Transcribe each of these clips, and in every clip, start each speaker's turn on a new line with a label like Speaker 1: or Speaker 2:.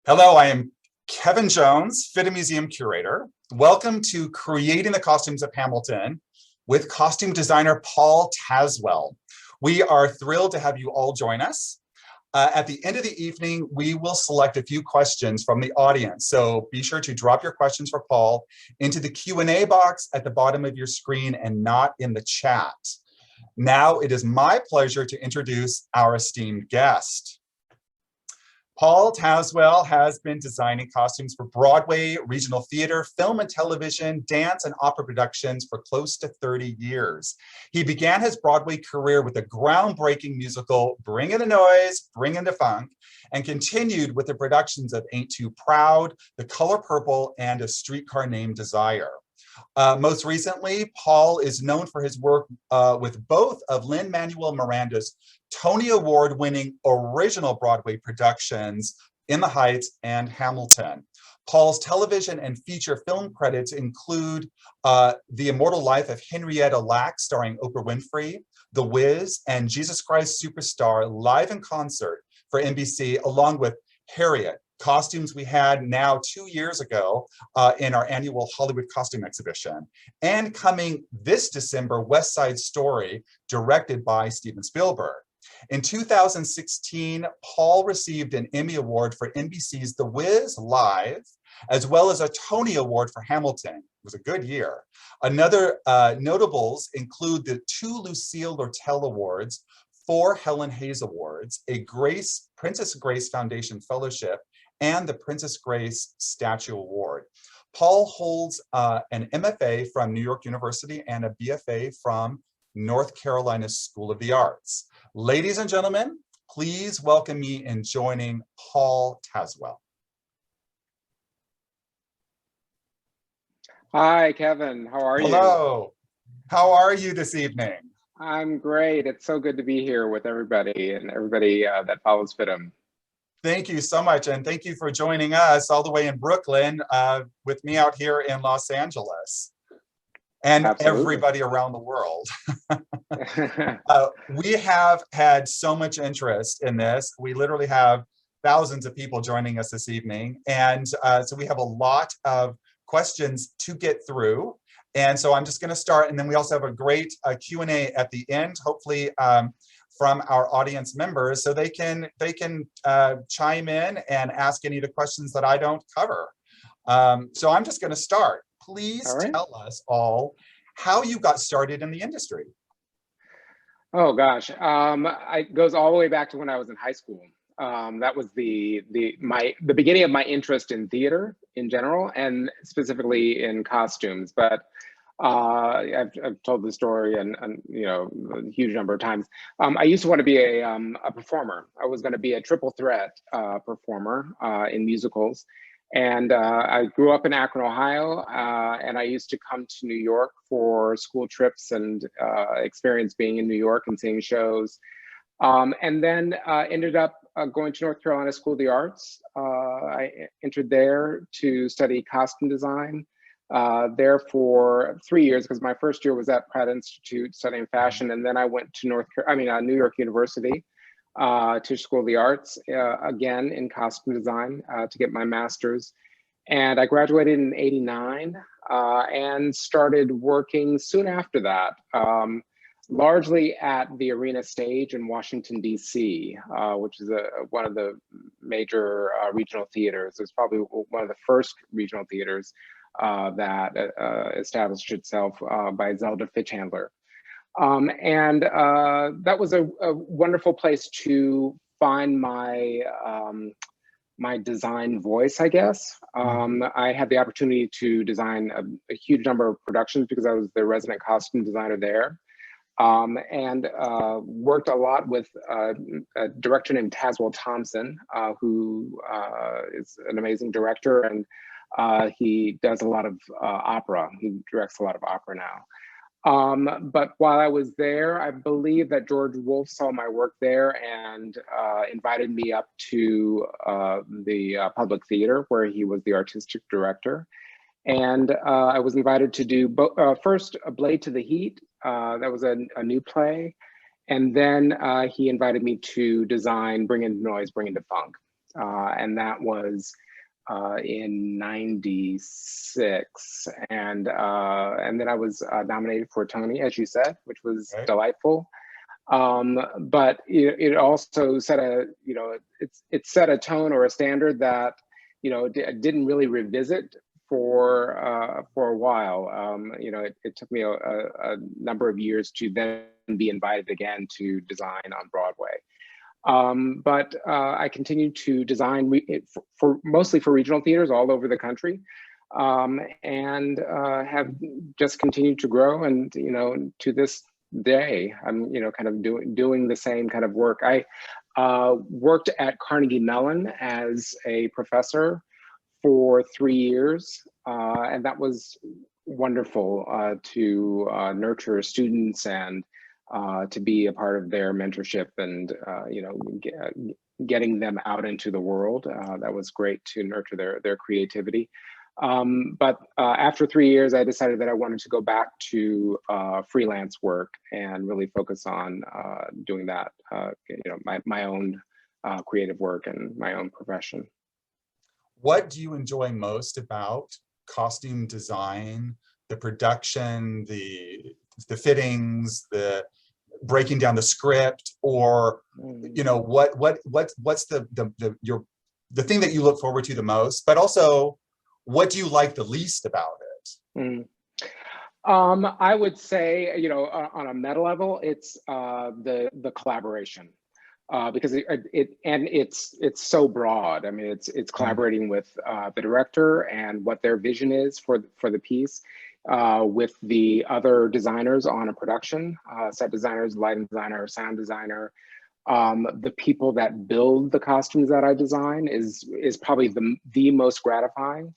Speaker 1: Hello, I am Kevin Jones, FIDM Museum Curator. Welcome to Creating the Costumes of Hamilton with costume designer Paul Tazewell. We are thrilled to have you all join us. At the end of the evening, we will select a few questions from the audience. So be sure to drop your questions for Paul into the Q&A box at the bottom of your screen and not in the chat. Now it is my pleasure to introduce our esteemed guest. Paul Tazewell has been designing costumes for Broadway, regional theater, film and television, dance and opera productions for close to 30 years. He began his Broadway career with the groundbreaking musical Bring in the Noise, Bring in the Funk, and continued with the productions of Ain't Too Proud, The Color Purple, and A Streetcar Named Desire. Most recently, Paul is known for his work with both of Lin-Manuel Miranda's Tony-award winning original Broadway productions, In the Heights and Hamilton. Paul's television and feature film credits include The Immortal Life of Henrietta Lacks, starring Oprah Winfrey, The Wiz, and Jesus Christ Superstar live in concert for NBC, along with Harriet, costumes we had now 2 years ago in our annual Hollywood costume exhibition. And coming this December, West Side Story, directed by Steven Spielberg. In 2016, Paul received an Emmy Award for NBC's The Wiz Live, as well as a Tony Award for Hamilton. It was a good year. Another notables include the 2 Lucille Lortel Awards, 4 Helen Hayes Awards, a Princess Grace Foundation Fellowship, and the Princess Grace Statue Award. Paul holds an MFA from New York University and a BFA from North Carolina School of the Arts. Ladies and gentlemen, please welcome me in joining Paul Tazewell.
Speaker 2: Hi, Kevin. How are you?
Speaker 1: Hello. How are you this evening?
Speaker 2: I'm great. It's so good to be here with everybody and everybody that follows FIDM.
Speaker 1: Thank you so much, and thank you for joining us all the way in Brooklyn with me out here in Los Angeles, and
Speaker 2: Absolutely.
Speaker 1: Everybody around the world. We have had so much interest in this. We literally have thousands of people joining us this evening, and so we have a lot of questions to get through. And so I'm just going to start, and then we also have a great Q&A at the end, hopefully from our audience members, so they can chime in and ask any of the questions that I don't cover. So I'm just going to start. Please tell us all how you got started in the industry.
Speaker 2: Oh gosh, it goes all the way back to when I was in high school. That was the beginning of my interest in theater in general, and specifically in costumes. But I've told the story and a huge number of times. I used to want to be a performer. I was going to be a triple threat performer in musicals. And I grew up in Akron, Ohio, and I used to come to New York for school trips and experience being in New York and seeing shows. And then ended up going to North Carolina School of the Arts. I entered there to study costume design. There for 3 years, because my first year was at Pratt Institute studying fashion, and then I went to New York University to School of the Arts, again in costume design, to get my master's. And I graduated in '89 and started working soon after that, largely at the Arena Stage in Washington, D.C., which is one of the major regional theaters. It was probably one of the first regional theaters that established itself by Zelda Fitzhandler. And that was a wonderful place to find my my design voice, I guess. I had the opportunity to design a huge number of productions because I was the resident costume designer there. And worked a lot with a director named Tazewell Thompson, who is an amazing director, and he does a lot of opera. He directs a lot of opera now. But while I was there, I believe that George Wolfe saw my work there and invited me up to the Public Theater, where he was the artistic director. And I was invited to do first A Blade to the Heat. That was a new play. And then he invited me to design Bring in the Noise, Bring in the Funk. and that was in '96, and then I was nominated for a Tony, as you said, which was delightful. But it also set a, it set a tone or a standard that, didn't really revisit for a while. It took me a number of years to then be invited again to design on Broadway. But I continued to design mostly for regional theaters all over the country, and have just continued to grow. And to this day, I'm kind of doing the same kind of work. I worked at Carnegie Mellon as a professor for 3 years, and that was wonderful to nurture students and to be a part of their mentorship and getting them out into the world. That was great to nurture their creativity. But after 3 years, I decided that I wanted to go back to freelance work and really focus on doing that, my own creative work and my own profession.
Speaker 1: What do you enjoy most about costume design, the production, the fittings, the breaking down the script, or what's the thing that you look forward to the most, but also what do you like the least about it?
Speaker 2: I would say, on a meta level, it's the collaboration, because it's so broad. I mean, it's collaborating with the director and what their vision is for the piece, with the other designers on a production, set designers, lighting designer, sound designer. The people that build the costumes that I design is probably the most gratifying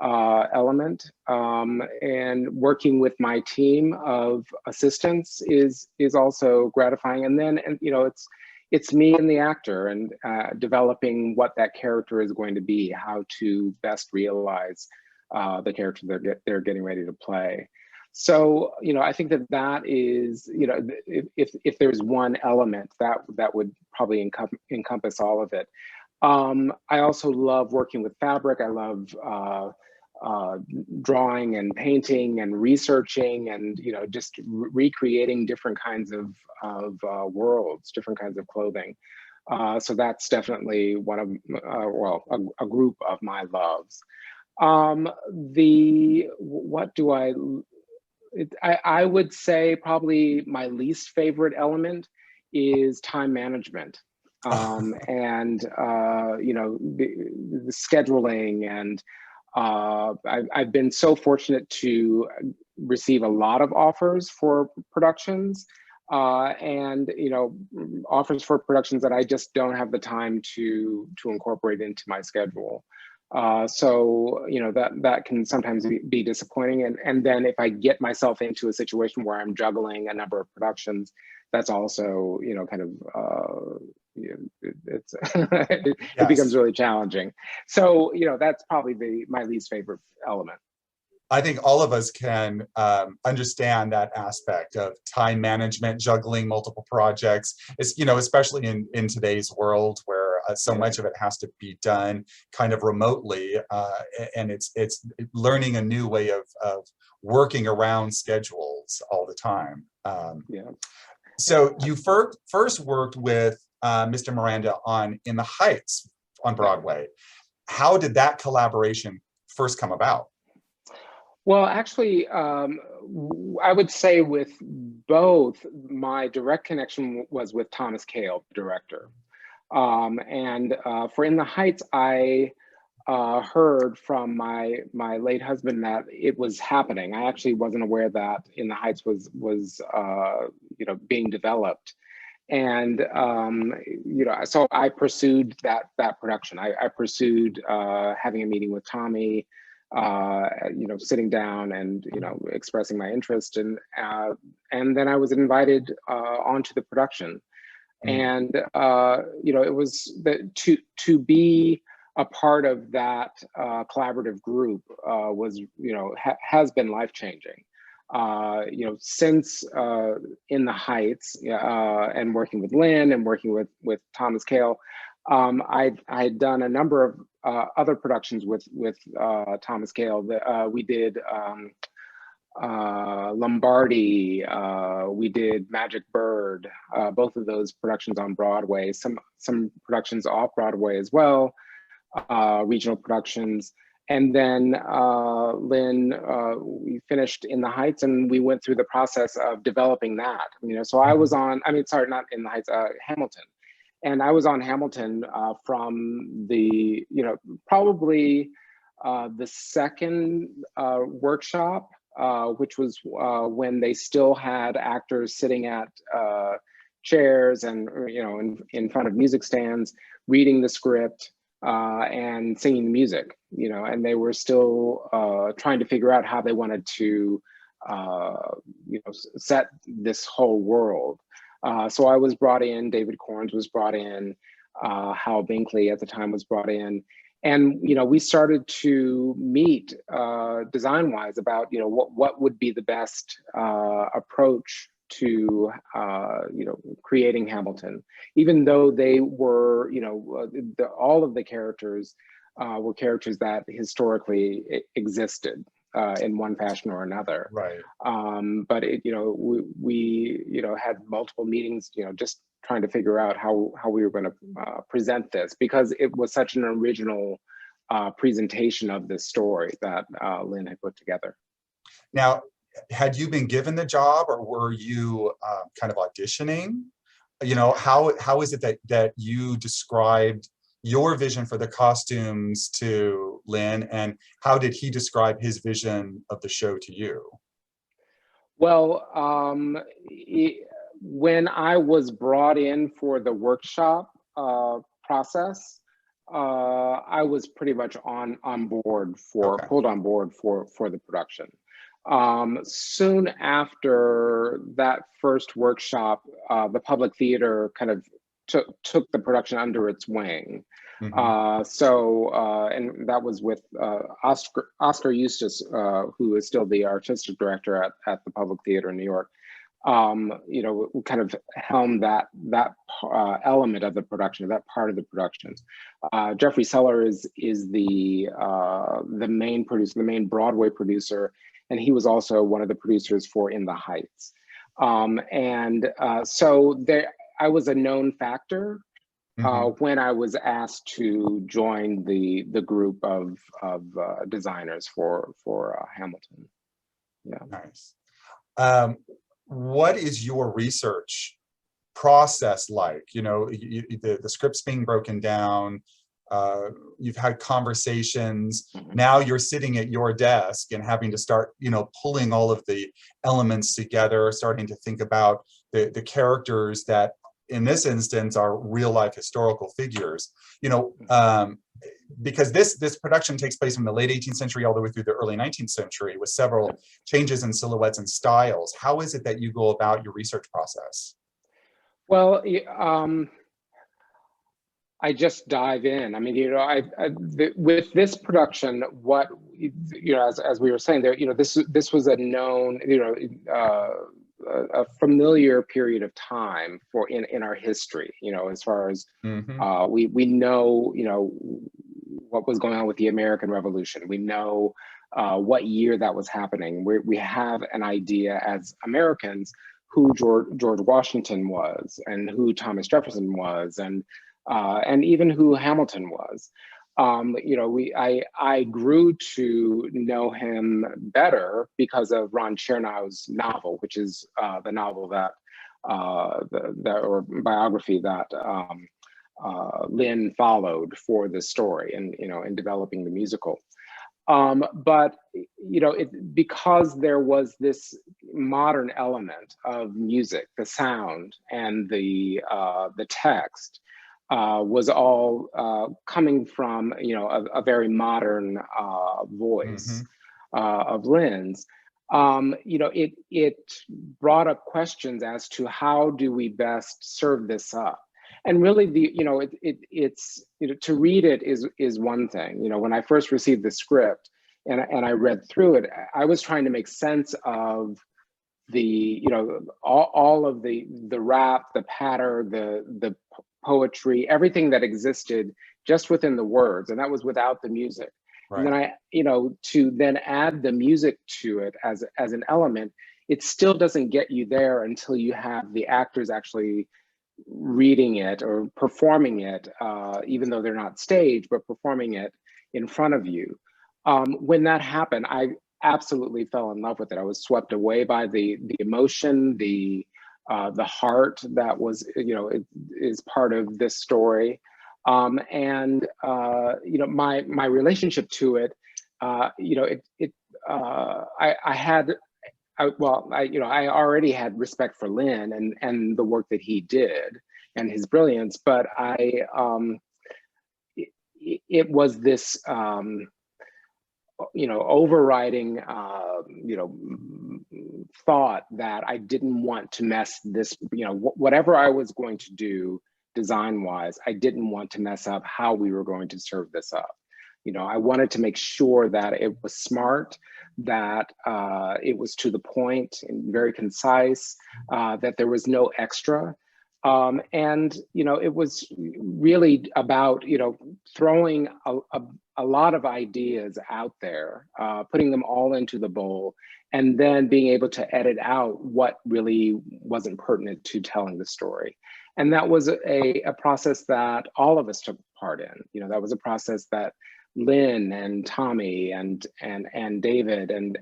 Speaker 2: element, and working with my team of assistants is also gratifying. And then it's me and the actor, and developing what that character is going to be, how to best realize the character they're getting ready to play. So I think that is, if there's one element that would probably encompass all of it. I also love working with fabric. I love drawing and painting and researching and just recreating different kinds of worlds, different kinds of clothing. So that's definitely one of a group of my loves. I would say probably my least favorite element is time management. And the scheduling, and I've been so fortunate to receive a lot of offers for productions, and offers for productions that I just don't have the time to incorporate into my schedule. So that can sometimes be disappointing, and then if I get myself into a situation where I'm juggling a number of productions, that's also kind of it becomes really challenging. So that's probably my least favorite element.
Speaker 1: I think all of us can understand that aspect of time management, juggling multiple projects. It's, especially in today's world where so much of it has to be done kind of remotely, and it's learning a new way of working around schedules all the time. So you first worked with Mr. Miranda in the Heights on Broadway. How did that collaboration first come about?
Speaker 2: Well, actually, I would say with both, my direct connection was with Thomas Kail, the director. And for In the Heights, I heard from my late husband that it was happening. I actually wasn't aware that In the Heights was being developed. And so I pursued that production. I pursued having a meeting with Tommy, sitting down and expressing my interest, and then I was invited onto the production, and it was to be a part of that collaborative group was has been life-changing. Since In the Heights, and working with Lin and working with Thomas Kail, I had done a number of other productions with Thomas Gale. We did Lombardi, we did Magic Bird, both of those productions on Broadway, some productions off Broadway as well, regional productions. And then Lynn, we finished In the Heights, and we went through the process of developing that. So I was on, sorry, not In the Heights, Hamilton. And I was on Hamilton from the, probably the second workshop, which was when they still had actors sitting at chairs and, in front of music stands, reading the script and singing the music, and they were still trying to figure out how they wanted to, set this whole world. So I was brought in, David Corns was brought in, Hal Binkley at the time was brought in. And, we started to meet design-wise about, what would be the best approach to, creating Hamilton, even though they were, all of the characters were characters that historically existed in one fashion or another.
Speaker 1: Right.
Speaker 2: But we had multiple meetings, just trying to figure out how we were going to present this, because it was such an original presentation of this story that Lynn had put together.
Speaker 1: Now, had you been given the job, or were you kind of auditioning? How is it that you described your vision for the costumes to Lynn, and how did he describe his vision of the show to you?
Speaker 2: Well, when I was brought in for the workshop process, I was pretty much on board pulled on board for the production. Soon after that first workshop, the Public Theater kind of took the production under its wing. Mm-hmm. And that was with Oscar Eustace, who is still the artistic director at the Public Theater in New York. We kind of helmed that element of the production, that part of the production. Jeffrey Seller is the main producer, the main Broadway producer, and he was also one of the producers for In the Heights. So I was a known factor when I was asked to join the group of designers for Hamilton. Yeah.
Speaker 1: Nice. What is your research process like? The script's being broken down. You've had conversations. Mm-hmm. Now you're sitting at your desk and having to start, pulling all of the elements together, starting to think about the characters that, in this instance, are real life historical figures. Because this production takes place from the late 18th century all the way through the early 19th century, with several changes in silhouettes and styles. How is it that you go about your research process?
Speaker 2: Well, I just dive in. With this production, what as we were saying there, this was a known, a familiar period of time in our history. As far as mm-hmm. We know, what was going on with the American Revolution. We know what year that was happening. We have an idea as Americans who George Washington was, and who Thomas Jefferson was, and even who Hamilton was. I grew to know him better because of Ron Chernow's novel, which is the novel that or biography that Lynn followed for the story, and in developing the musical. But because there was this modern element of music, the sound and the text was all coming from a very modern voice of Lynn's. It brought up questions as to how do we best serve this up. And really, it's to read it is one thing. When I first received the script and I read through it, I was trying to make sense of all of the rap, the patter, the poetry, everything that existed just within the words, and that was without the music.
Speaker 1: Right.
Speaker 2: And then to then add the music to it as an element, it still doesn't get you there until you have the actors actually reading it or performing it, even though they're not staged, but performing it in front of you. When that happened, I absolutely fell in love with it. I was swept away by the emotion, the heart that was, it is part of this story. My relationship to it, I already had respect for Lin and the work that he did and his brilliance, but it was this, overriding, thought that I didn't want to mess this, whatever I was going to do design-wise, I didn't want to mess up how we were going to serve this up. I wanted to make sure that it was smart, that it was to the point and very concise, that there was no extra. It was really about, throwing a lot of ideas out there, putting them all into the bowl, and then being able to edit out what really wasn't pertinent to telling the story. And that was a process that all of us took part in. That was a process that Lin and Tommy and David and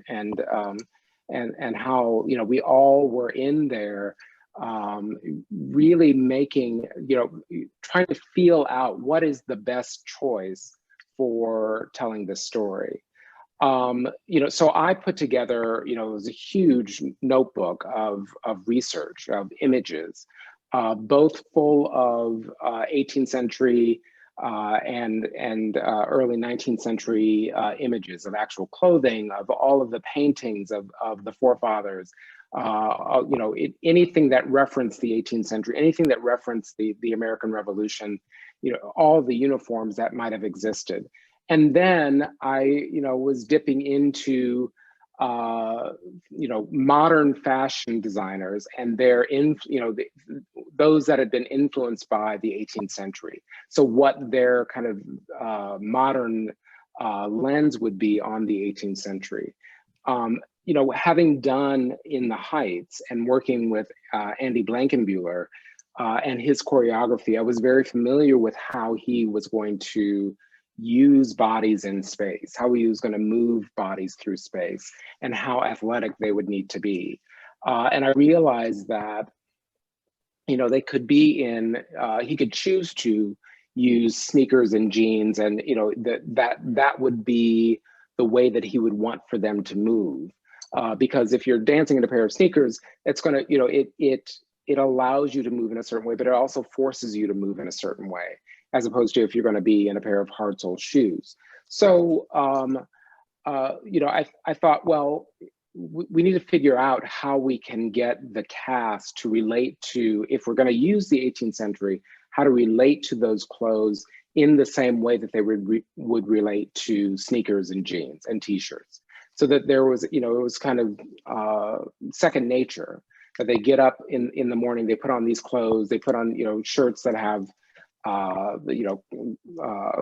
Speaker 2: how, we all were in there, really making, trying to feel out what is the best choice for telling this story. So I put together, it was a huge notebook of research, of images, both full of 18th century and early 19th century images of actual clothing, of all of the paintings of the forefathers, anything that referenced the 18th century, anything that referenced the American Revolution, all the uniforms that might have existed. And then I, was dipping into, modern fashion designers and their, those that had been influenced by the 18th century. So what their kind of modern lens would be on the 18th century. Having done In the Heights and working with Andy Blankenbuehler and his choreography, I was very familiar with how he was going to use bodies in space, how he was going to move bodies through space, and how athletic they would need to be. And I realized that, they could be in, he could choose to use sneakers and jeans, and that would be the way that he would want for them to move. Because if you're dancing in a pair of sneakers, it's going to, it allows you to move in a certain way, but it also forces you to move in a certain way, as opposed to if you're going to be in a pair of hard-soled shoes. So, I thought, well, we need to figure out how we can get the cast to relate to, if we're going to use the 18th century, how to relate to those clothes in the same way that they would relate to sneakers and jeans and t-shirts. So that there was, it was kind of second nature, that they get up in the morning, they put on these clothes, they put on, shirts that have,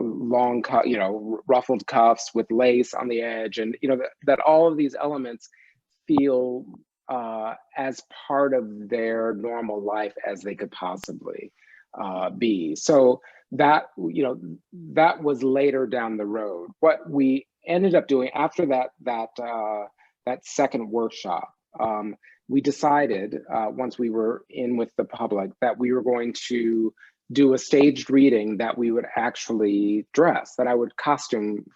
Speaker 2: long cut, ruffled cuffs with lace on the edge, and that all of these elements feel as part of their normal life as they could possibly be. So that that was later down the road. What we ended up doing after that second workshop, we decided once we were in with the public that we were going to do a staged reading that we would actually dress, that I would costume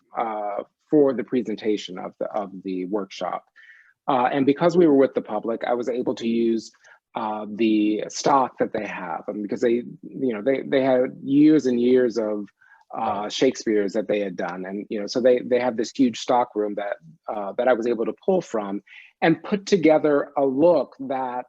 Speaker 2: for the presentation of the workshop. And because we were with the public, I was able to use the stock that they have, because they had years and years of Shakespeare's that they had done, and so they have this huge stock room that I was able to pull from and put together a look that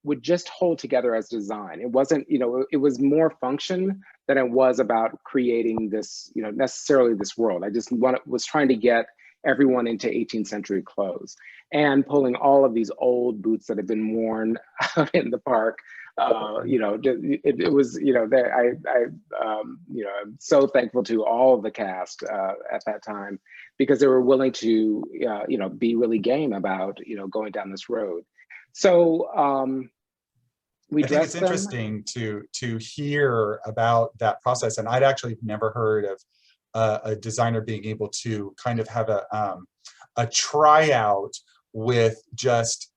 Speaker 2: would just hold together as design. It wasn't, it was more function than it was about creating this, necessarily this world. I just was trying to get everyone into 18th century clothes, and pulling all of these old boots that had been worn out in the park. It was, I'm so thankful to all of the cast at that time, because they were willing to, be really game about, going down this road. So we
Speaker 1: I think it's
Speaker 2: dressed them.
Speaker 1: interesting to hear about that process, and I'd actually never heard of a designer being able to kind of have a tryout with just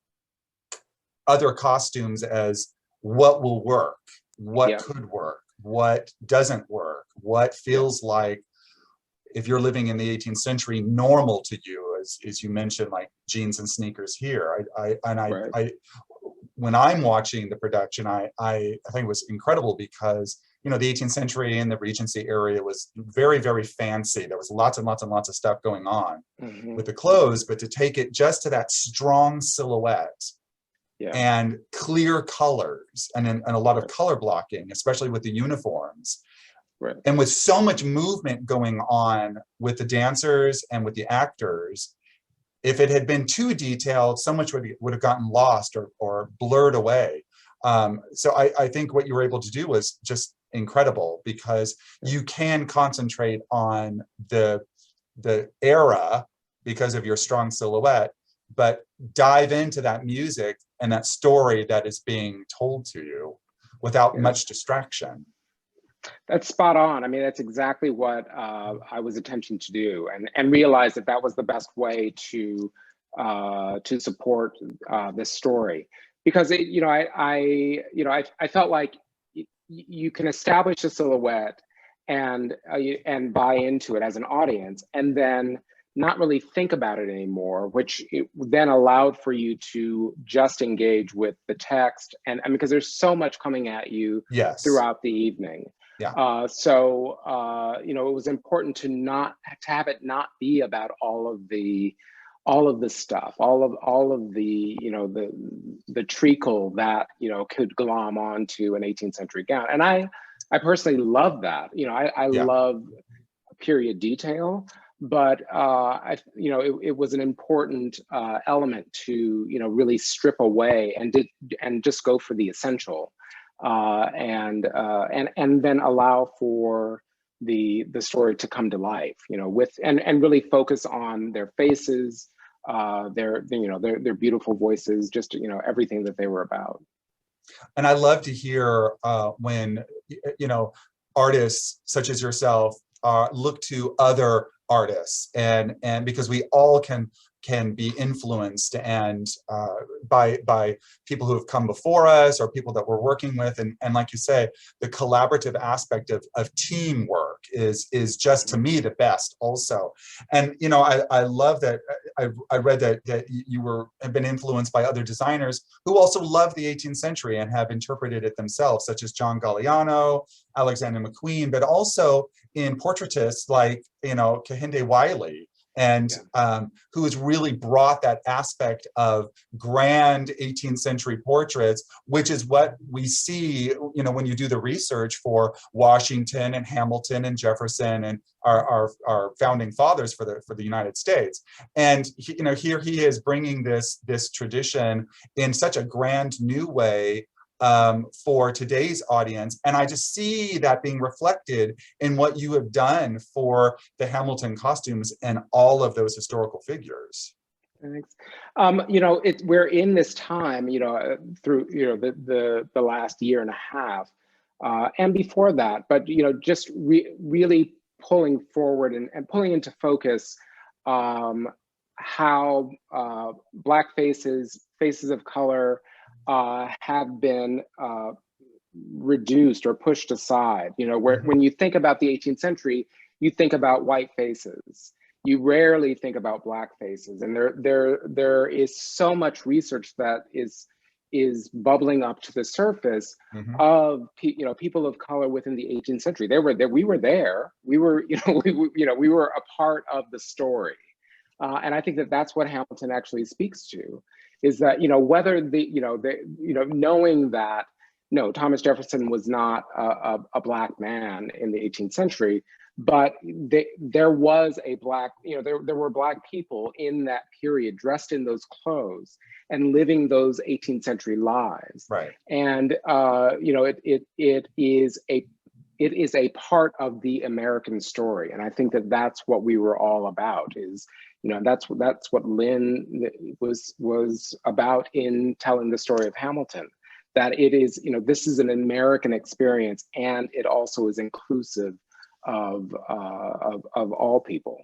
Speaker 1: other costumes as what will work, what could work, what doesn't work, what feels like, if you're living in the 18th century, normal to you, as you mentioned, like jeans and sneakers here. When I'm watching the production, I think it was incredible, because the 18th century in the Regency area was very, very fancy. There was lots and lots and lots of stuff going on with the clothes, but to take it just to that strong silhouette and clear colors and a lot of color blocking, especially with the uniforms. And with so much movement going on with the dancers and with the actors, if it had been too detailed, so much would have gotten lost or blurred away. So I think what you were able to do was just incredible, because you can concentrate on the era because of your strong silhouette, but dive into that music and that story that is being told to you without much distraction.
Speaker 2: That's spot on. I mean, that's exactly what I was attempting to do, and realize that was the best way to support this story, because I felt like you can establish a silhouette and buy into it as an audience, and then not really think about it anymore, which then allowed for you to just engage with the text, and because there's so much coming at you throughout the evening. So it was important to have it not be about all of the stuff, all of the the treacle that could glom onto an 18th century gown. And I personally love that. I love period detail, but it was an important element to really strip away and just go for the essential. And then allow for the story to come to life, with and really focus on their faces, their beautiful voices, just everything that they were about.
Speaker 1: And I love to hear when artists such as yourself look to other artists, and because we all can be influenced and by people who have come before us or people that we're working with, and like you say, the collaborative aspect of teamwork is just, to me, the best also. And I love that I read that you have been influenced by other designers who also love the 18th century and have interpreted it themselves, such as John Galliano, Alexander McQueen, but also in portraitists like Kehinde Wiley, and who has really brought that aspect of grand 18th century portraits, which is what we see, when you do the research for Washington and Hamilton and Jefferson and our founding fathers for the United States. And here he is bringing this tradition in such a grand new way for today's audience. And I just see that being reflected in what you have done for the Hamilton costumes and all of those historical figures.
Speaker 2: Thanks. We're in this time, through the last year and a half, and before that, but just really pulling forward and pulling into focus how Black faces of color have been reduced or pushed aside. When you think about the 18th century, you think about white faces. You rarely think about Black faces, and there is so much research that is bubbling up to the surface of people of color within the 18th century. They were there. We were there. We were we were a part of the story, and I think that's what Hamilton actually speaks to, is that whether knowing that no, Thomas Jefferson was not a Black man in the 18th century, but there was a black, there were black people in that period dressed in those clothes and living those 18th century lives.
Speaker 1: Right.
Speaker 2: And it is a part of the American story, and I think that that's what we were all about. Is that's what Lin was about in telling the story of Hamilton. That it is, this is an American experience, and it also is inclusive of all people.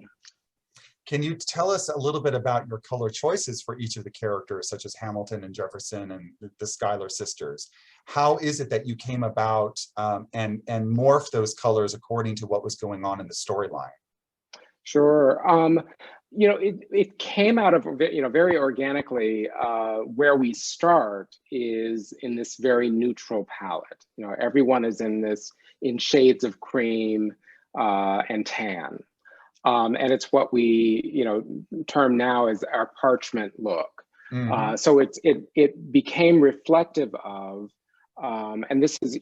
Speaker 1: Can you tell us a little bit about your color choices for each of the characters, such as Hamilton and Jefferson and the Schuyler Sisters? How is it that you came about and morphed those colors according to what was going on in the storyline?
Speaker 2: Sure. It came out of, very organically. Where we start is in this very neutral palette. Everyone is in shades of cream and tan. And it's what we, term now as our parchment look. Mm-hmm. So it became reflective of, and this is,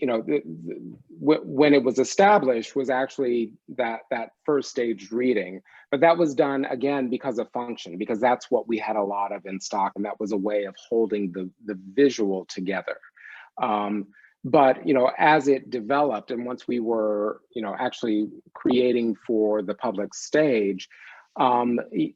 Speaker 2: when it was established was actually that first staged reading, but that was done again because of function, because that's what we had a lot of in stock, and that was a way of holding the visual together. But as it developed, and once we were actually creating for the public stage, it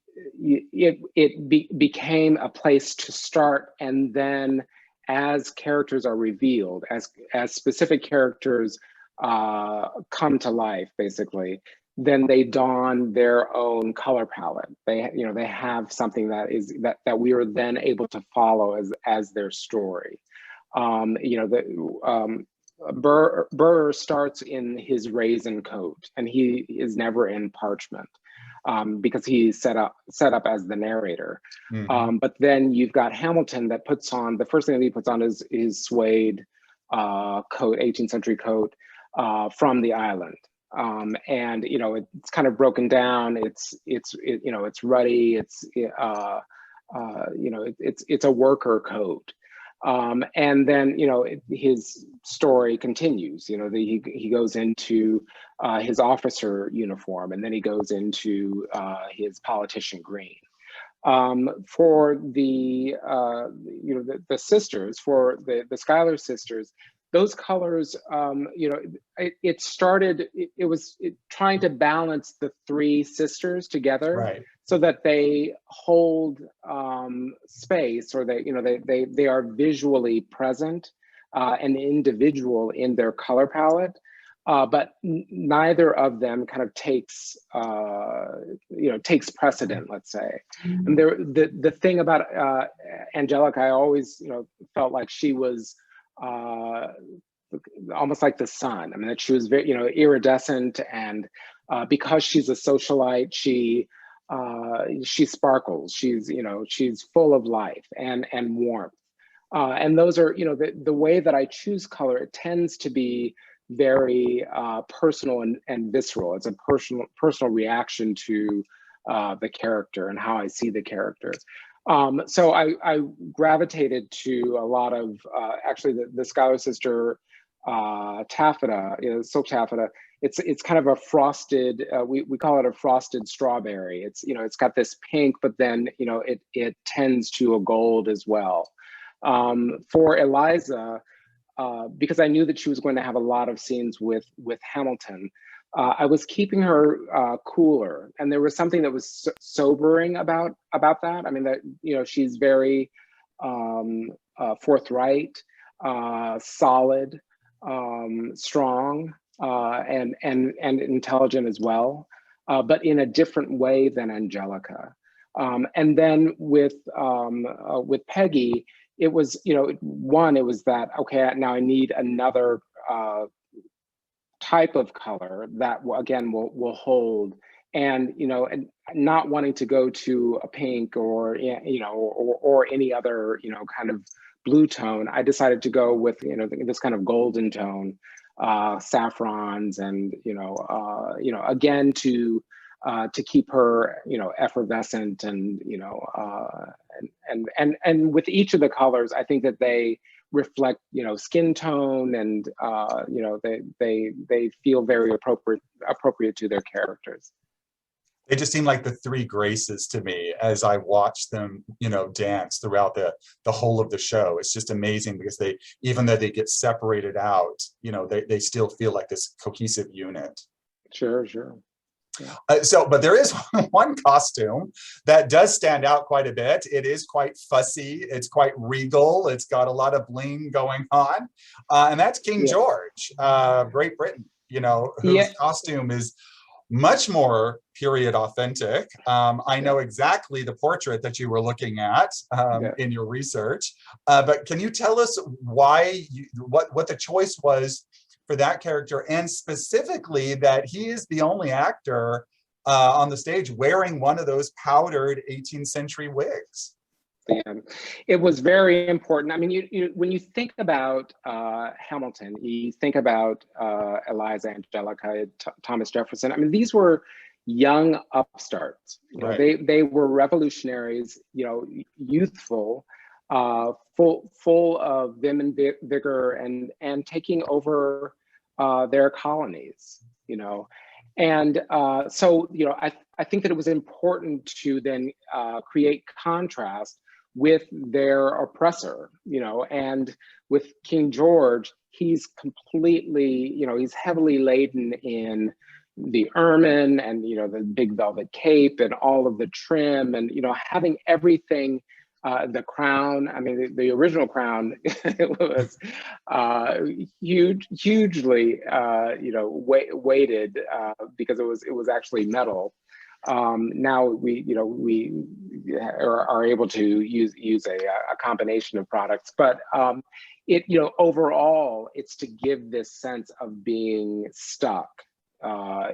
Speaker 2: became a place to start. And then as characters are revealed, as specific characters come to life, basically, then they don their own color palette. They have something that we are then able to follow as their story. Burr starts in his raisin coat, and he is never in parchment because he's set up as the narrator. Mm-hmm. But then you've got Hamilton that puts on, the first thing that he puts on is his suede coat, 18th century coat from the island. And it's kind of broken down. It's ruddy. It's a worker coat. And then his story continues. He goes into his officer uniform, and then he goes into his politician green. For the sisters, for the Schuyler sisters, those colors, it started. It was trying to balance the three sisters together, right, so that they hold space, or they are visually present and individual in their color palette, but neither of them kind of takes precedent, let's say. Mm-hmm. And the thing about Angelica, I always felt like she was almost like the sun. I mean, that she was very iridescent, and because she's a socialite, she sparkles. She's full of life and warmth. And those are, the way that I choose color, it tends to be very personal and visceral. It's a personal reaction to the character and how I see the character. So I gravitated to a lot of, actually the Schuyler Sister taffeta, silk taffeta. It's kind of a frosted, we call it a frosted strawberry. It's got this pink, but then it tends to a gold as well. For Eliza, because I knew that she was going to have a lot of scenes with Hamilton, I was keeping her cooler, and there was something that was sobering about that. I mean, that she's very forthright, solid, strong, and intelligent as well, but in a different way than Angelica. And then with Peggy, it was it was that, okay, now I need another type of color that again will hold, and and not wanting to go to a pink or or any other kind of blue tone, I decided to go with this kind of golden tone, saffrons, and again to keep her effervescent, and and with each of the colors, I think that they reflect, you know, skin tone, and you know, they feel very appropriate to their characters.
Speaker 1: They just seem like the three graces to me as I watch them, you know, dance throughout the whole of the show. It's just amazing because they, even though they get separated out, you know, they still feel like this cohesive unit.
Speaker 2: Sure, sure. Yeah.
Speaker 1: But there is one costume that does stand out quite a bit. It is quite fussy. It's quite regal. It's got a lot of bling going on. And that's King George, Great Britain, you know, whose costume is much more period authentic. I know exactly the portrait that you were looking at in your research, but can you tell us why, what the choice was for that character, and specifically that he is the only actor on the stage wearing one of those powdered 18th century wigs?
Speaker 2: Yeah, it was very important. I mean, when you think about Hamilton, you think about Eliza, Angelica, Thomas Jefferson. I mean, these were young upstarts. You know, they were revolutionaries. You know, youthful, full of vim and vigor, and taking over their colonies. You know, and so you know, I think that it was important to then create contrast with their oppressor, you know, and with King George, he's completely, you know, he's heavily laden in the ermine and, you know, the big velvet cape and all of the trim, and, you know, having everything, the crown. I mean, the original crown, it was hugely, you know, weighted because it was actually metal. Now we are able to use a combination of products, but it, you know, overall, it's to give this sense of being stuck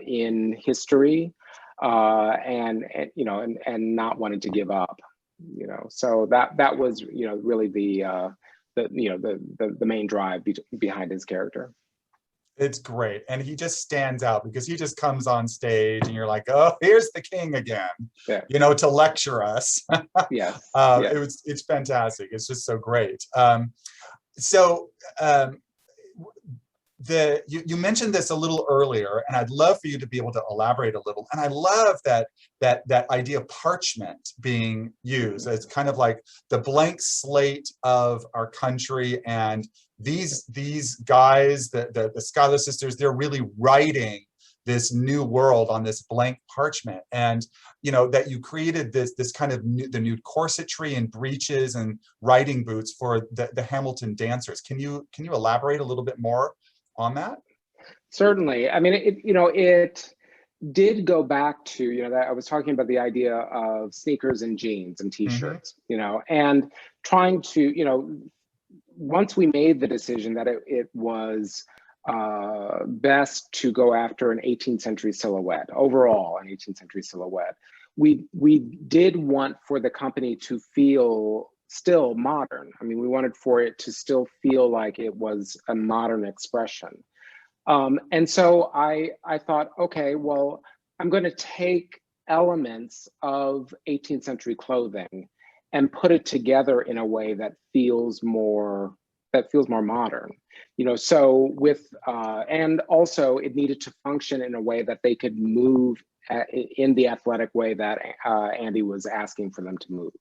Speaker 2: in history, and you know, and not wanting to give up, you know. So that was, you know, really the main drive behind his character.
Speaker 1: It's great. And he just stands out because he just comes on stage and you're like, oh, here's the king again, you know, to lecture us. It's fantastic. It's just so great. You mentioned this a little earlier, and I'd love for you to be able to elaborate a little. And I love that idea of parchment being used. It's kind of like the blank slate of our country, and these guys, the Schuyler Sisters, they're really writing this new world on this blank parchment. And you know that you created this kind of the nude corsetry and breeches and riding boots for the Hamilton dancers. Can you elaborate a little bit more on that?
Speaker 2: Certainly. I mean, it did go back to, you know, that I was talking about the idea of sneakers and jeans and t-shirts, you know, and trying to, you know, once we made the decision that it was best to go after an 18th century silhouette, overall an 18th century silhouette, we did want for the company to feel still modern. I mean, we wanted for it to still feel like it was a modern expression. And so I thought, okay, well, I'm going to take elements of 18th century clothing and put it together in a way that feels more modern, you know. So with and also it needed to function in a way that they could move in the athletic way that Andy was asking for them to move.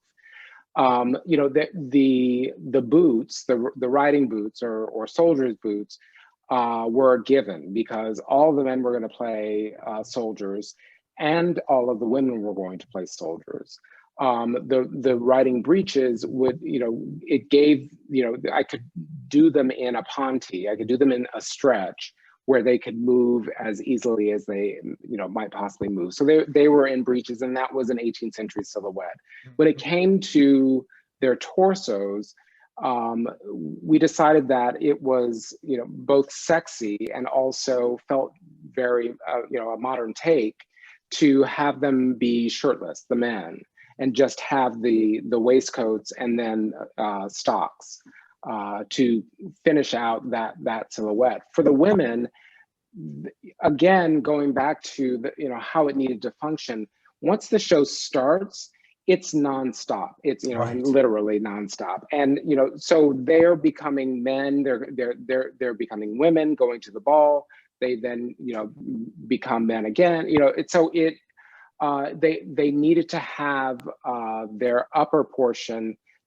Speaker 2: You know, the boots, the riding boots or soldiers' boots were a given because all the men were going to play soldiers, and all of the women were going to play soldiers. The riding breeches would, you know, it gave, you know, I could do them in a ponte, I could do them in a stretch where they could move as easily as they, you know, might possibly move. So they were in breeches, and that was an 18th century silhouette. When it came to their torsos, we decided that it was, you know, both sexy and also felt very, you know, a modern take to have them be shirtless, the men, and just have the waistcoats and then stocks to finish out that silhouette. For the women, again, going back to the, you know, how it needed to function. Once the show starts, it's nonstop. It's, you know,
Speaker 1: Right.
Speaker 2: and literally nonstop. And, you know, so they're becoming men, they're becoming women, going to the ball. They then, you know, become men again. You know, they needed to have their upper portion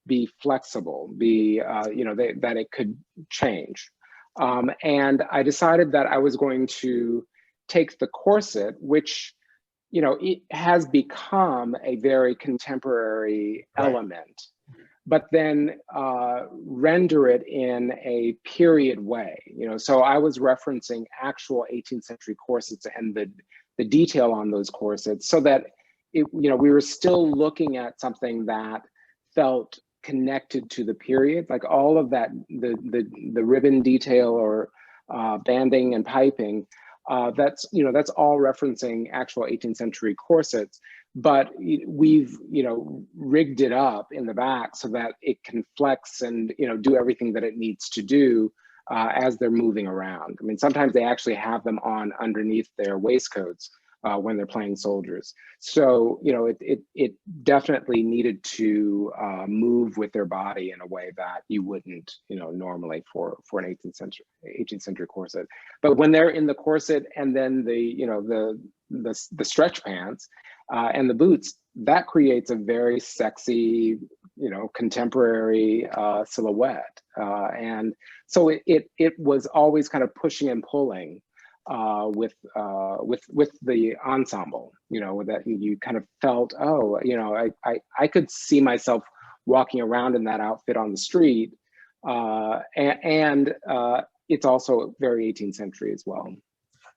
Speaker 2: be flexible, you know, that it could change. And I decided that I was going to take the corset, which, you know, it has become a very contemporary element, but then render it in a period way. You know, so I was referencing actual 18th century corsets and the detail on those corsets, so that it, you know, we were still looking at something that felt connected to the period, like all of that, the ribbon detail or banding and piping. That's, you know, that's all referencing actual 18th century corsets, but we've, you know, rigged it up in the back so that it can flex and, you know, do everything that it needs to do as they're moving around. I mean, sometimes they actually have them on underneath their waistcoats when they're playing soldiers. So, you know, it definitely needed to move with their body in a way that you wouldn't, you know, normally for an 18th century corset. But when they're in the corset and then the, you know, the stretch pants and the boots, that creates a very sexy, you know, contemporary silhouette. And so it was always kind of pushing and pulling with the ensemble, you know, that you kind of felt, oh, you know, I could see myself walking around in that outfit on the street, and it's also very 18th century as well.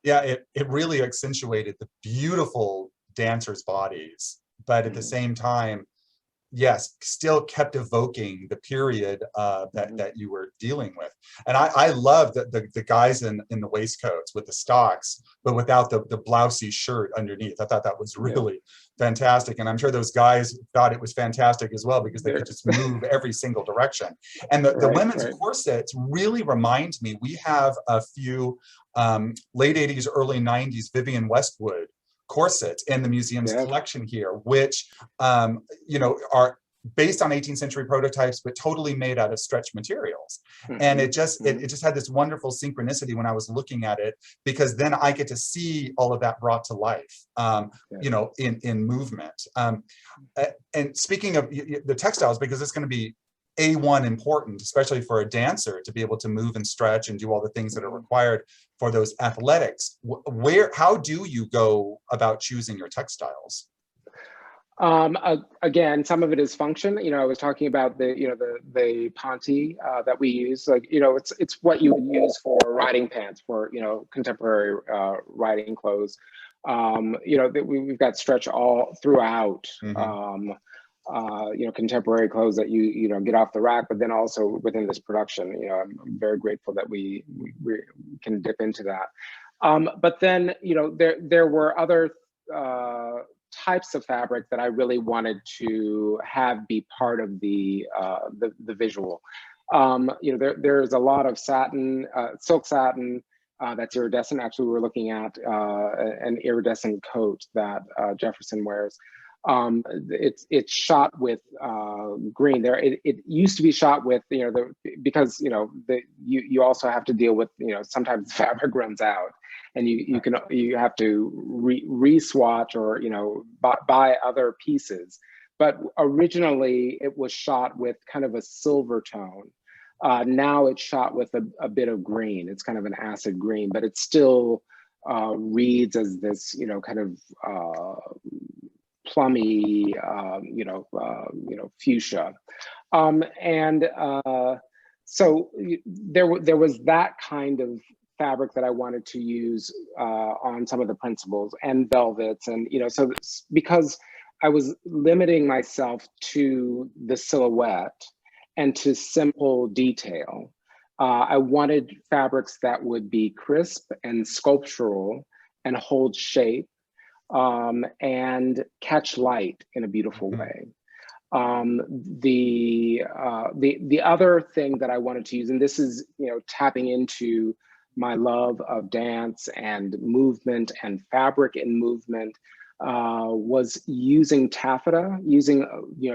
Speaker 1: Yeah, it really accentuated the beautiful dancers' bodies, but at the same time, yes, still kept evoking the period that you were dealing with. And I love the guys in the waistcoats with the stocks, but without the blousey shirt underneath. I thought that was really fantastic. And I'm sure those guys thought it was fantastic as well, because they could just move every single direction. And the women's corsets really remind me, we have a few late 80s, early 90s Vivienne Westwood corsets in the museum's collection here, which you know, are based on 18th century prototypes, but totally made out of stretch materials. And it just had this wonderful synchronicity when I was looking at it, because then I get to see all of that brought to life, you know, in movement. And speaking of the textiles, because it's going to be A1 important, especially for a dancer, to be able to move and stretch and do all the things that are required for those athletics. How do you go about choosing your textiles?
Speaker 2: Again, some of it is function. You know, I was talking about the ponte that we use. Like, you know, it's what you would use for riding pants, for, you know, contemporary riding clothes. You know, we've got stretch all throughout. You know, contemporary clothes that you know, get off the rack, but then also within this production, you know, I'm very grateful that we can dip into that. But then, you know, there were other types of fabric that I really wanted to have be part of the visual. You know, there's a lot of satin, silk satin, that's iridescent. Actually, we were looking at an iridescent coat that Jefferson wears. It's shot with green. It used to be shot with, you know, because, you know, you also have to deal with, you know, sometimes the fabric runs out, and you have to re-swatch or, you know, buy other pieces. But originally it was shot with kind of a silver tone. Now it's shot with a bit of green. It's kind of an acid green, but it still reads as this, you know, kind of plummy, you know, fuchsia, and so there was that kind of fabric that I wanted to use on some of the principals, and velvets, and, you know, so because I was limiting myself to the silhouette and to simple detail, I wanted fabrics that would be crisp and sculptural and hold shape, and catch light in a beautiful way. The other thing that I wanted to use, and this is, you know, tapping into my love of dance and movement and fabric and movement, was using taffeta, using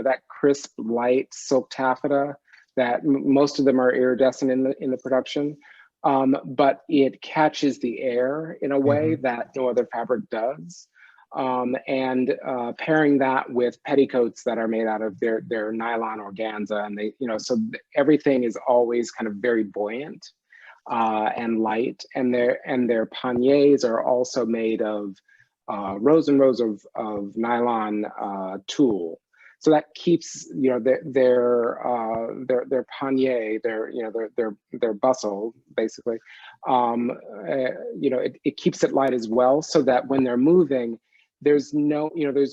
Speaker 2: that crisp, light silk taffeta that most of them are iridescent in the production, but it catches the air in a way that no other fabric does. And pairing that with petticoats that are made out of their nylon organza, and so everything is always kind of very buoyant and light, and their panniers are also made of rows and rows of nylon tulle. So that keeps their pannier, their bustle basically, it keeps it light as well, so that when they're moving, there's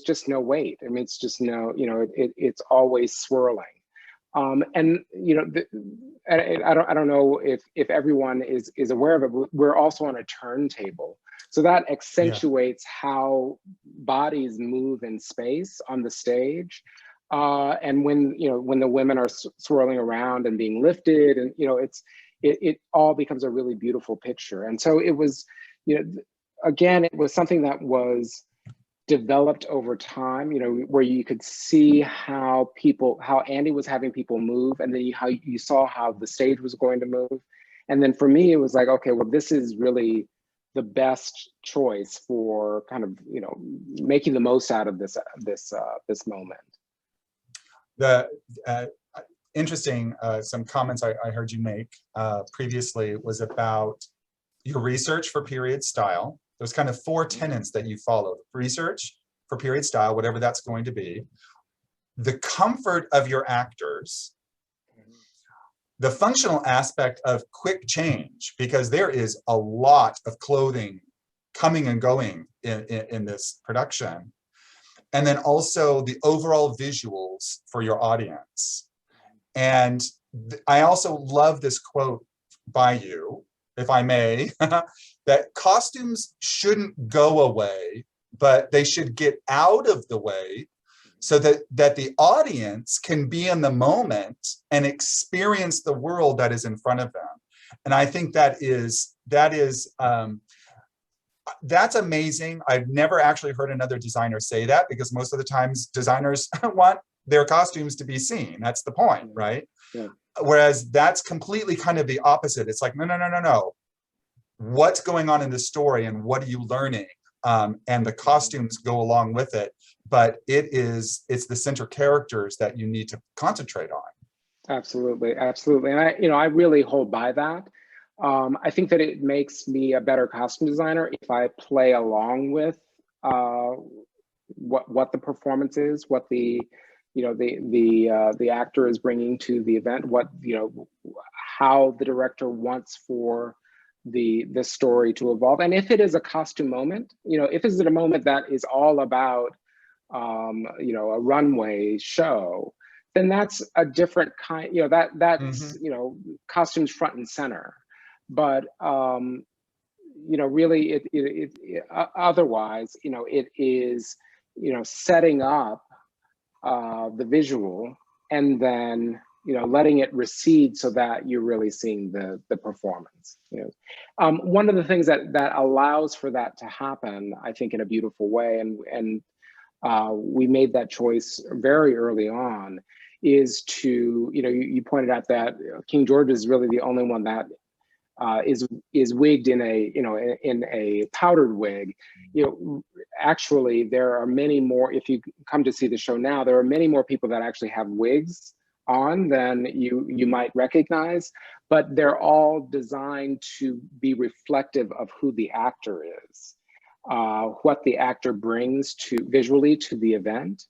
Speaker 2: just no weight. I mean, it's just it's always swirling. And I don't know if everyone is aware of it, but we're also on a turntable. So that accentuates how bodies move in space on the stage. And when the women are swirling around and being lifted, and it all becomes a really beautiful picture. And so it was, again, it was something that was developed over time, where you could see how Andy was having people move, and then how you saw how the stage was going to move. And then for me, it was like, okay, well, this is really the best choice for kind of, making the most out of this moment.
Speaker 1: The interesting, some comments I heard you make previously was about your research for period style. There's kind of 4 tenets that you followed: research for period style, whatever that's going to be, the comfort of your actors, the functional aspect of quick change, because there is a lot of clothing coming and going in this production, and then also the overall visuals for your audience. And I also love this quote by you, if I may, that costumes shouldn't go away, but they should get out of the way so that the audience can be in the moment and experience the world that is in front of them. And I think that's amazing. I've never actually heard another designer say that, because most of the times designers want their costumes to be seen. That's the point, right?
Speaker 2: Yeah.
Speaker 1: Whereas that's completely kind of the opposite. It's like, no. What's going on in the story and what are you learning? And the costumes go along with it, but it's the center characters that you need to concentrate on.
Speaker 2: Absolutely. And I really hold by that. I think that it makes me a better costume designer if I play along with what the performance is, what the actor is bringing to the event, how the director wants for the story to evolve. And if it is a costume moment, if it's a moment that is all about a runway show, then that's a different kind, that's costumes front and center. But really otherwise, it is setting up the visual, and then letting it recede so that you're really seeing the performance. One of the things that allows for that to happen, I think, in a beautiful way, and we made that choice very early on, is to you pointed out that King George is really the only one that is wigged in a powdered wig. Actually, there are many more. If you come to see the show now, there are many more people that actually have wigs on than you might recognize, but they're all designed to be reflective of who the actor is, what the actor brings visually to the event,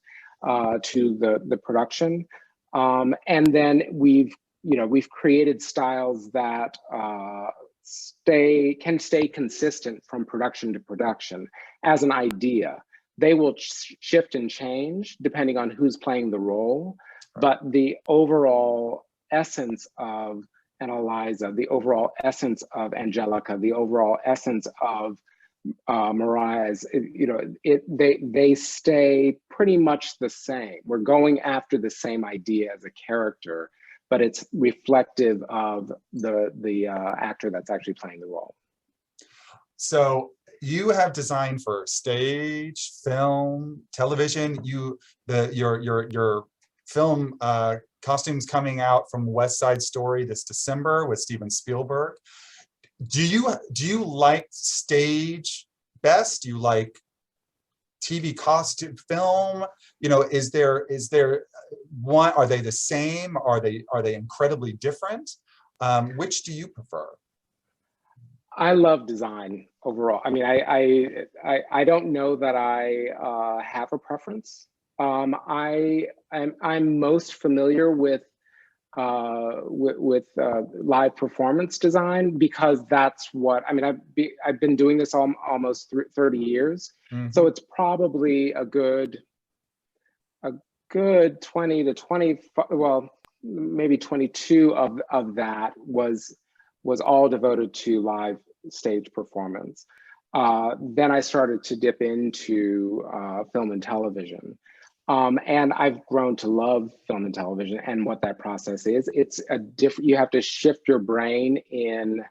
Speaker 2: to the production, and then we've created styles that can stay consistent from production to production as an idea. They will shift and change depending on who's playing the role, but the overall essence of an Eliza, the overall essence of Angelica, the overall essence of Mariah's, they stay pretty much the same. We're going after the same idea as a character, but it's reflective of the actor that's actually playing the role.
Speaker 1: So you have designed for stage, film, television. Your film costumes coming out from West Side Story this December with Steven Spielberg. Do you like stage best? Do you like TV costume, film? You know, is there one? Are they the same? Are they incredibly different? Which do you prefer?
Speaker 2: I love design overall. I mean, I don't know that I have a preference. I'm most familiar with live performance design, because that's what I mean. I've been doing this almost 30 years, so it's probably a good 20 to 25, well, maybe 22 of that was all devoted to live stage performance. Then I started to dip into film and television. And I've grown to love film and television and what that process is. It's a different, you have to shift your brain in,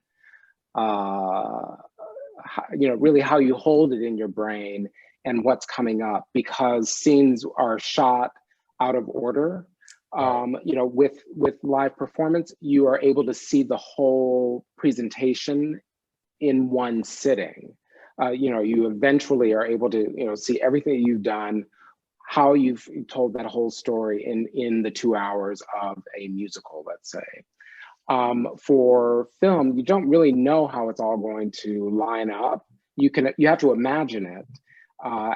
Speaker 2: really how you hold it in your brain and what's coming up, because scenes are shot out of order. With live performance, you are able to see the whole presentation in one sitting. You eventually are able to, see everything you've done, how you've told that whole story in the 2 hours of a musical, let's say. For film, you don't really know how it's all going to line up. You have to imagine it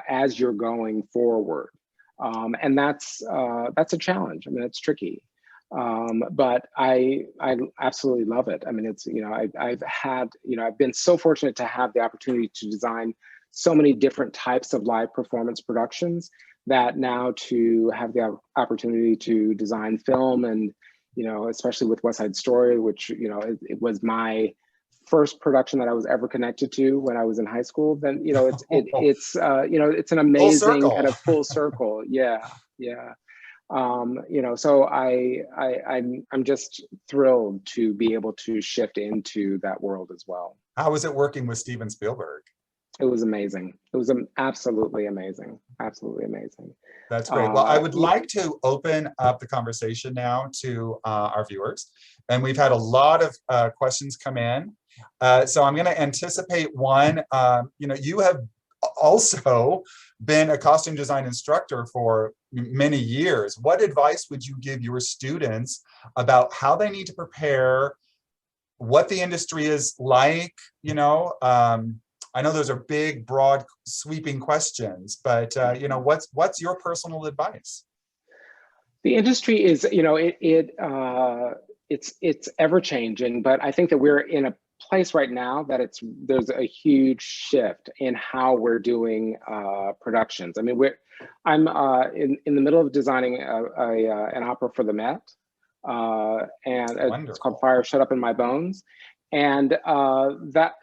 Speaker 2: as you're going forward. And that's a challenge. I mean, it's tricky. But I absolutely love it. I mean, it's, I've been so fortunate to have the opportunity to design so many different types of live performance productions, that now to have the opportunity to design film, and, especially with West Side Story, which, it was my first production that I was ever connected to when I was in high school, then, it's an amazing kind of full circle. Yeah. So I'm just thrilled to be able to shift into that world as well.
Speaker 1: How was it working with Steven Spielberg?
Speaker 2: It was amazing. It was absolutely amazing. Absolutely amazing.
Speaker 1: That's great. Well, I would like to open up the conversation now to our viewers. And we've had a lot of questions come in. So I'm going to anticipate one. You have also been a costume design instructor for many years. What advice would you give your students about how they need to prepare, what the industry is like? I know those are big, broad, sweeping questions, but what's your personal advice?
Speaker 2: The industry is, it's ever changing, but I think that we're in a place right now that there's a huge shift in how we're doing productions. I mean, I'm in the middle of designing an opera for the Met, and it's called Fire Shut Up in My Bones. And that,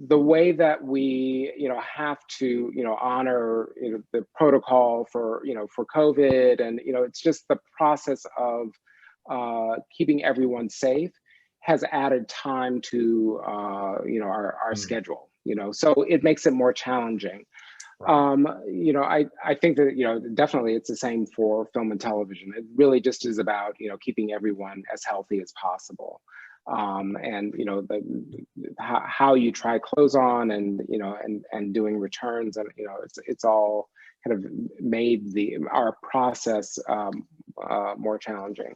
Speaker 2: the way that we, have to, honor, the protocol for, for COVID, and, it's just the process of keeping everyone safe has added time to, our schedule, so it makes it more challenging. Right. I think that, definitely it's the same for film and television. It really just is about, keeping everyone as healthy as possible. And, how you try clothes on, and, and doing returns, and, it's all kind of made our process more challenging.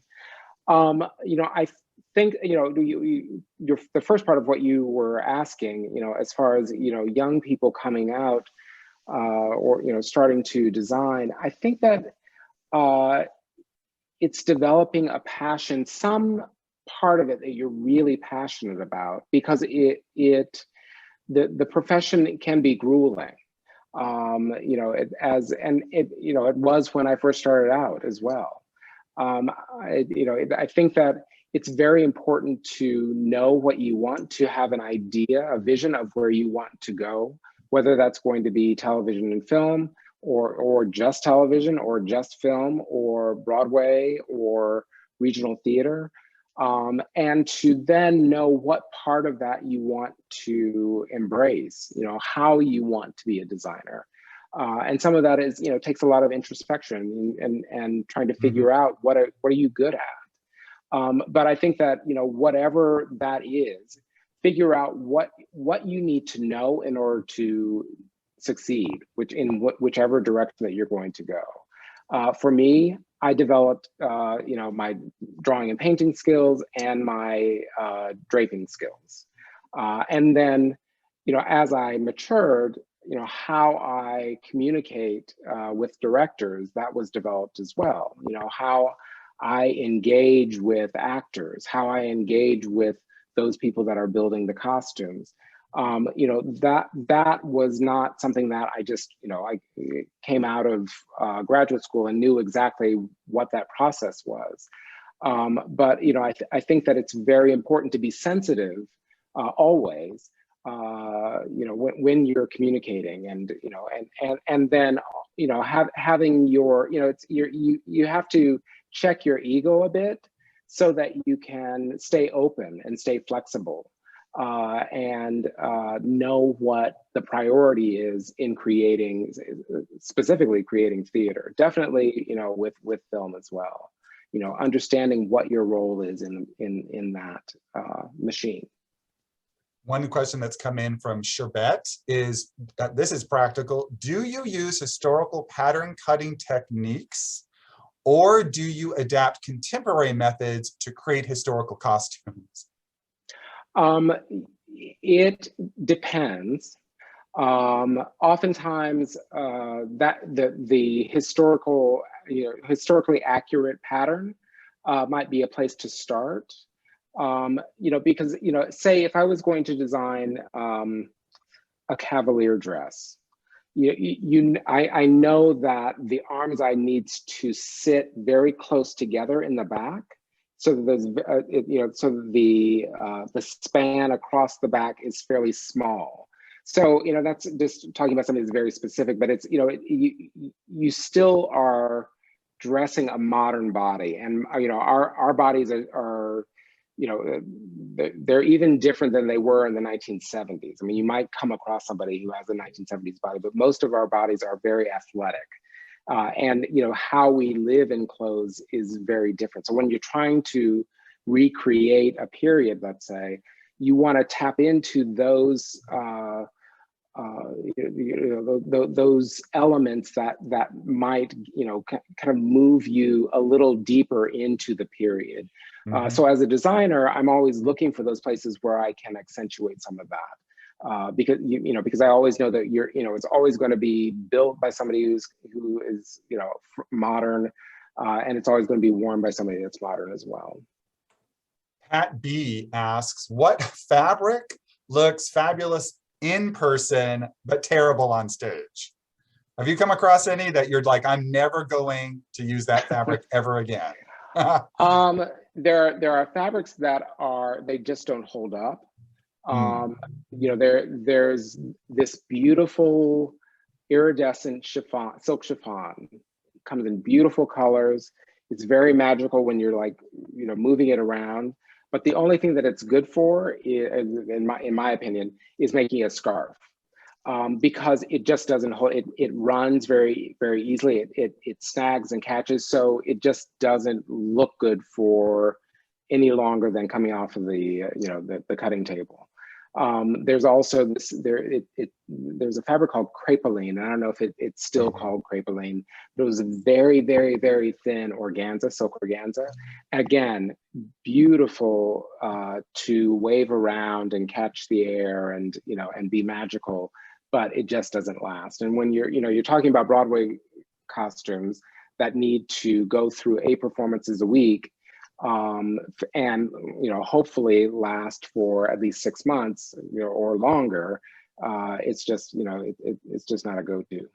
Speaker 2: I think, the first part of what you were asking, as far as, young people coming out, or, starting to design, I think that it's developing a passion, some part of it that you're really passionate about, because the profession can be grueling. It was when I first started out as well. I think that it's very important to know what you want, to have an idea, a vision of where you want to go, whether that's going to be television and film, or just television, or just film, or Broadway, or regional theater. and to then know what part of that you want to embrace, how you want to be a designer. And some of that is, takes a lot of introspection and trying to figure out what are you good at. But I think that, whatever that is, figure out what you need to know in order to succeed, whichever direction that you're going to go. For me, I developed, my drawing and painting skills and my draping skills. And then, as I matured, how I communicate with directors, that was developed as well. How I engage with actors, how I engage with those people that are building the costumes. That was not something that I just, I came out of graduate school and knew exactly what that process was. But, I think that it's very important to be sensitive always, when you're communicating and then, having your, you have to check your ego a bit so that you can stay open and stay flexible. And know what the priority is in creating, specifically creating theater. Definitely, with film as well. Understanding what your role is in that machine.
Speaker 1: One question that's come in from Sherbet is, this is practical. Do you use historical pattern cutting techniques, or do you adapt contemporary methods to create historical costumes?
Speaker 2: It depends. Oftentimes, that the historically accurate pattern might be a place to start. Because say if I was going to design a cavalier dress, I know that the arms I need to sit very close together in the back. So there's, so the span across the back is fairly small. So, that's just talking about something that's very specific, but it's, you still are dressing a modern body, and, our bodies are, they're even different than they were in the 1970s. I mean, you might come across somebody who has a 1970s body, but most of our bodies are very athletic. And how we live in clothes is very different. So when you're trying to recreate a period, let's say, you want to tap into those those elements that might kind of move you a little deeper into the period. So as a designer, I'm always looking for those places where I can accentuate some of that. Because I always know that it's always going to be built by somebody who is modern, and it's always going to be worn by somebody that's modern as well.
Speaker 1: Pat B asks, what fabric looks fabulous in person but terrible on stage? Have you come across any that you're like, I'm never going to use that fabric ever again?
Speaker 2: There are fabrics that they just don't hold up. There's this beautiful iridescent silk chiffon. It comes in beautiful colors. It's very magical when you're moving it around. But the only thing that it's good for, in my opinion, is making a scarf, because it just doesn't hold. It runs very, very easily. It snags and catches, so it just doesn't look good for any longer than coming off of the cutting table. There's also there's a fabric called crepeline, and I don't know if it's still called crepeline, but it was a very, very, very thin organza, silk organza. Again, beautiful to wave around and catch the air and be magical, but it just doesn't last. And when you're talking about Broadway costumes that need to go through 8 performances a week, and hopefully last for at least 6 months or longer, it's just it's just not a go-to.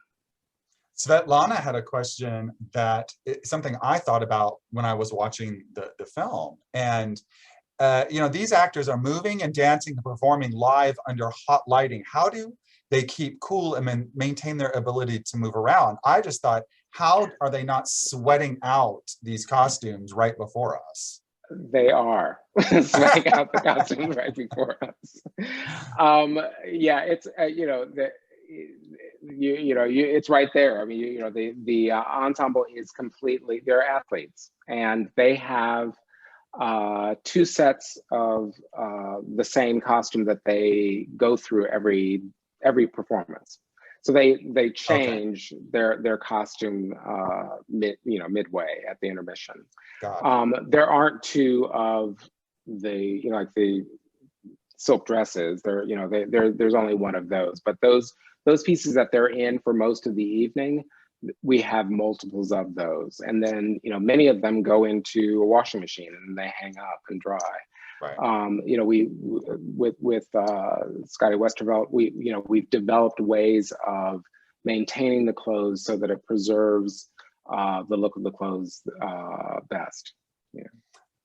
Speaker 1: Svetlana had a question that something I thought about when I was watching the film. And these actors are moving and dancing and performing live under hot lighting. How do they keep cool and maintain their ability to move around? I just thought, how are they not sweating out these costumes right before us?
Speaker 2: They are sweating out the costumes right before us. Yeah, it's it's right there. I mean, the ensemble is completely, they're athletes, and they have two sets of the same costume that they go through every performance. So they change their costume midway at the intermission. There aren't two of the like the silk dresses. There's only one of those, but those pieces that they're in for most of the evening, we have multiples of those, and then many of them go into a washing machine and they hang up and dry.
Speaker 1: Right.
Speaker 2: We with Scotty Westervelt, we've developed ways of maintaining the clothes so that it preserves the look of the clothes best. Yeah.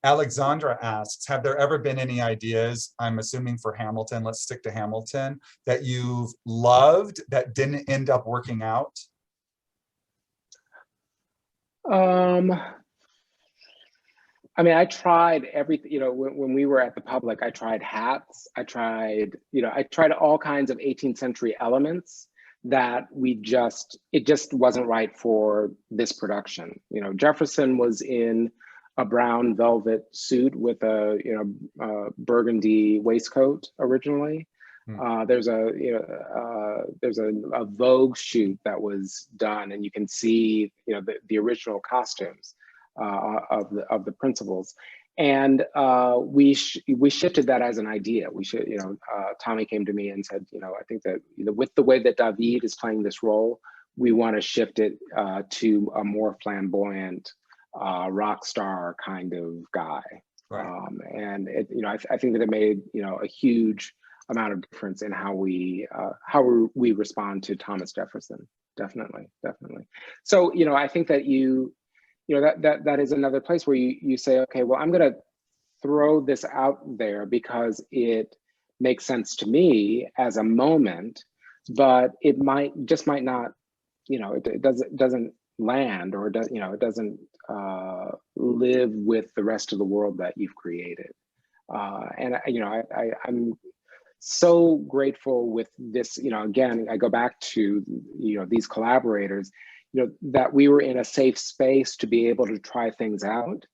Speaker 1: Alexandra asks, have there ever been any ideas, I'm assuming for Hamilton, let's stick to Hamilton, that you've loved that didn't end up working out?
Speaker 2: I mean, I tried everything, when we were at the Public, I tried hats, I tried all kinds of 18th century elements that it just wasn't right for this production. Jefferson was in a brown velvet suit with a burgundy waistcoat originally. There's a Vogue shoot that was done, and you can see the original costumes of the principals, and we shifted that as an idea. Tommy came to me and said, I think that with the way that David is playing this role, we want to shift it to a more flamboyant rock star kind of guy. Right. And I think that it made a huge amount of difference in how we respond to Thomas Jefferson. Definitely. So I think that that is another place where you say, okay, well, I'm going to throw this out there because it makes sense to me as a moment, but it might not, it doesn't land, or it doesn't live with the rest of the world that you've created. And I'm so grateful with this, again, I go back to, these collaborators, that we were in a safe space to be able to try things out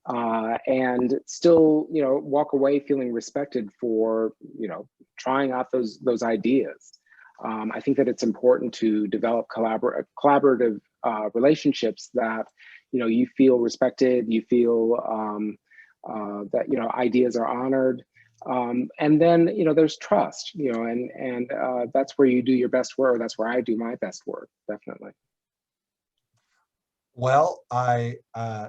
Speaker 2: and still, walk away feeling respected for, trying out those ideas. I think that it's important to develop collaborative relationships that, you feel respected, you feel that, ideas are honored. And then, there's trust, and that's where you do your best work. That's where I do my best work, definitely.
Speaker 1: Well, I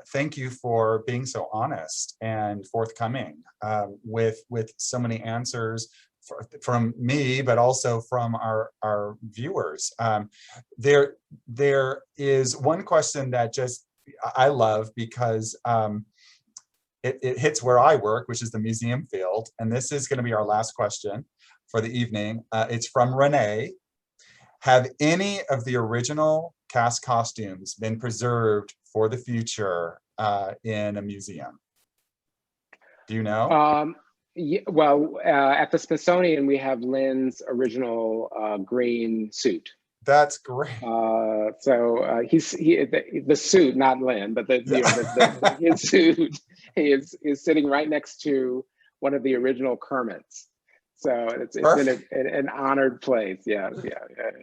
Speaker 1: thank you for being so honest and forthcoming with so many answers from me, but also from our viewers. There is one question that I love because it hits where I work, which is the museum field. And this is going to be our last question for the evening. It's from Renee. Have any of the original cast costumes been preserved for the future in a museum? Do you know?
Speaker 2: Yeah, well, at the Smithsonian, we have Lynn's original green suit.
Speaker 1: That's great.
Speaker 2: So the suit, not Lynn, but his suit is sitting right next to one of the original Kermits. So it's in an honored place. Yeah.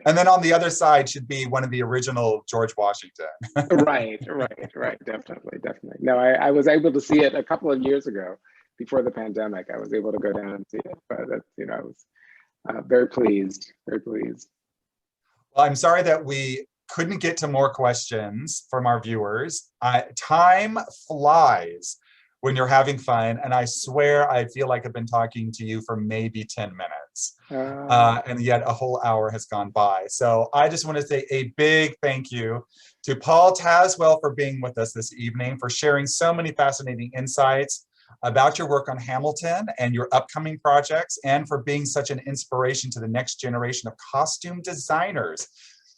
Speaker 1: And then on the other side should be one of the original George Washington. Right.
Speaker 2: Definitely. No, I was able to see it a couple of years ago before the pandemic. I was able to go down and see it, but I was very pleased.
Speaker 1: Well, I'm sorry that we couldn't get to more questions from our viewers. Time flies when you're having fun, and I swear I feel like I've been talking to you for maybe 10 minutes, and yet a whole hour has gone by. So I just want to say a big thank you to Paul Tazewell for being with us this evening, for sharing so many fascinating insights about your work on Hamilton and your upcoming projects, and for being such an inspiration to the next generation of costume designers.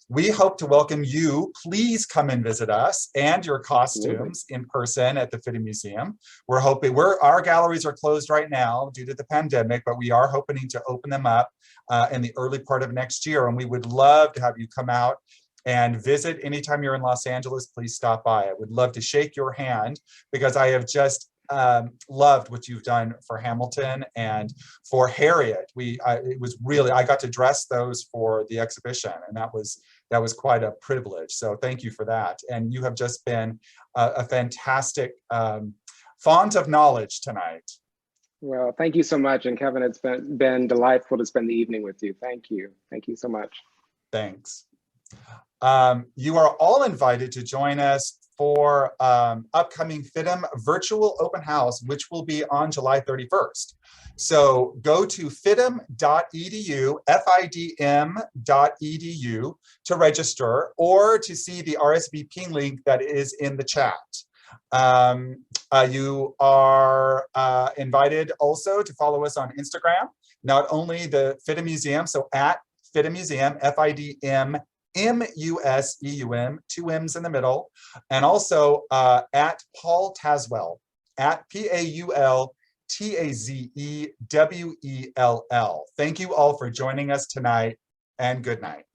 Speaker 1: We hope to welcome you. Please come and visit us and your costumes in person at the FIDM Museum. We're hoping, our galleries are closed right now due to the pandemic, but we are hoping to open them up in the early part of next year. And we would love to have you come out and visit. Anytime you're in Los Angeles, please stop by. I would love to shake your hand because I have just loved what you've done for Hamilton and for Harriet. It was really, I got to dress those for the exhibition, and that was quite a privilege. So thank you for that. And you have just been a fantastic font of knowledge tonight.
Speaker 2: Well, thank you so much. And Kevin, it's been delightful to spend the evening with you. Thank you. Thank you so much.
Speaker 1: Thanks. You are all invited to join us for upcoming FIDM virtual open house, which will be on July 31st. So go to fidm.edu, FIDM.edu to register or to see the RSVP link that is in the chat. You are invited also to follow us on Instagram, not only the FIDM Museum, so at FIDM Museum, FIDM MUSEUM, 2 M's in the middle, and also at Paul Tazewell, at PaulTazewell. Thank you all for joining us tonight, and good night.